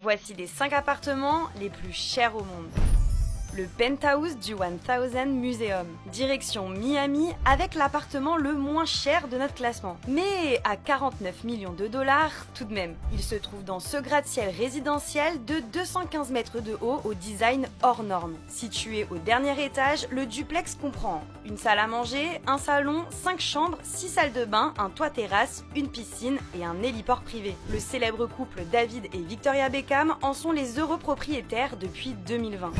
Voici les 5 appartements les plus chers au monde. Le penthouse du 1000 Museum. Direction Miami avec l'appartement le moins cher de notre classement. Mais à 49 millions de dollars tout de même. Il se trouve dans ce gratte-ciel résidentiel de 215 mètres de haut au design hors norme. Situé au dernier étage, le duplex comprend une salle à manger, un salon, 5 chambres, 6 salles de bain, un toit terrasse, une piscine et un héliport privé. Le célèbre couple David et Victoria Beckham en sont les heureux propriétaires depuis 2020.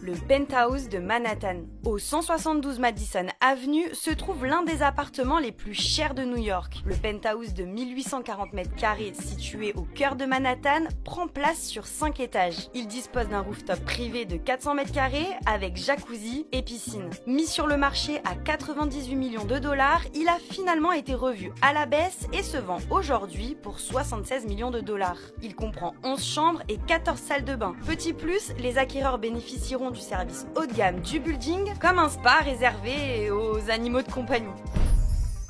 Le penthouse de Manhattan. Au 172 Madison Avenue se trouve l'un des appartements les plus chers de New York. Le penthouse de 1840 mètres carrés situé au cœur de Manhattan prend place sur 5 étages. Il dispose d'un rooftop privé de 400 mètres carrés avec jacuzzi et piscine. Mis sur le marché à 98 millions de dollars, il a finalement été revu à la baisse et se vend aujourd'hui pour 76 millions de dollars. Il comprend 11 chambres et 14 salles de bain. Petit plus, les acquéreurs bénéficieront du service haut de gamme du building, comme un spa réservé aux animaux de compagnie.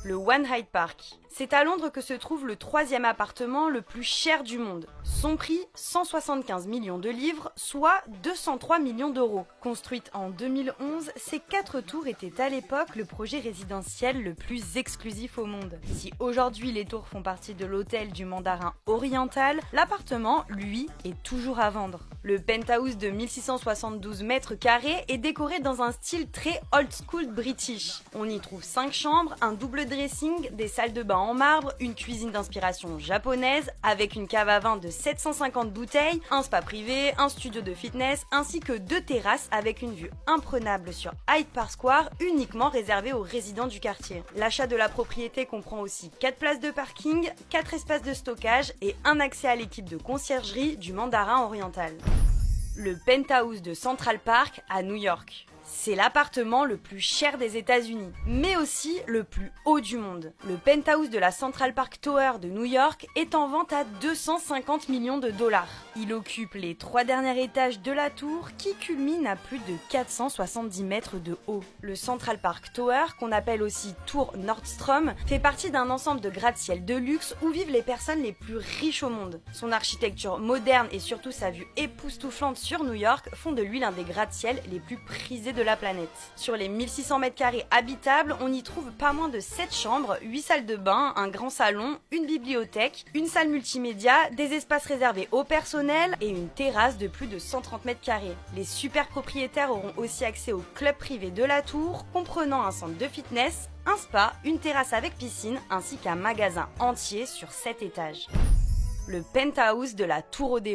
Le One Hyde Park. C'est à Londres que se trouve le 3e appartement le plus cher du monde. Son prix, 175 millions de livres, soit 203 millions d'euros. Construite en 2011, ces 4 tours étaient à l'époque le projet résidentiel le plus exclusif au monde. Si aujourd'hui les tours font partie de l'hôtel du Mandarin oriental, l'appartement, lui, est toujours à vendre. Le penthouse de 1672 mètres carrés est décoré dans un style très old school british. On y trouve 5 chambres, un double dressing, des salles de bain en marbre, une cuisine d'inspiration japonaise avec une cave à vin de 750 bouteilles, un spa privé, un studio de fitness ainsi que 2 terrasses avec une vue imprenable sur Hyde Park Square uniquement réservée aux résidents du quartier. L'achat de la propriété comprend aussi 4 places de parking, 4 espaces de stockage et un accès à l'équipe de conciergerie du Mandarin oriental. Le penthouse de Central Park à New York. C'est l'appartement le plus cher des États-Unis, mais aussi le plus haut du monde. Le penthouse de la Central Park Tower de New York est en vente à 250 millions de dollars. Il occupe les 3 derniers étages de la tour qui culmine à plus de 470 mètres de haut. Le Central Park Tower, qu'on appelle aussi Tour Nordstrom, fait partie d'un ensemble de gratte-ciel de luxe où vivent les personnes les plus riches au monde. Son architecture moderne et surtout sa vue époustouflante sur New York font de lui l'un des gratte-ciels les plus prisés de la planète. Sur les 1600 mètres carrés habitables, on y trouve pas moins de 7 chambres, 8 salles de bain, un grand salon, une bibliothèque, une salle multimédia, des espaces réservés au personnel et une terrasse de plus de 130 mètres carrés. Les super propriétaires auront aussi accès au club privé de la tour, comprenant un centre de fitness, un spa, une terrasse avec piscine ainsi qu'un magasin entier sur 7 étages. Le penthouse de la Tour Odéon.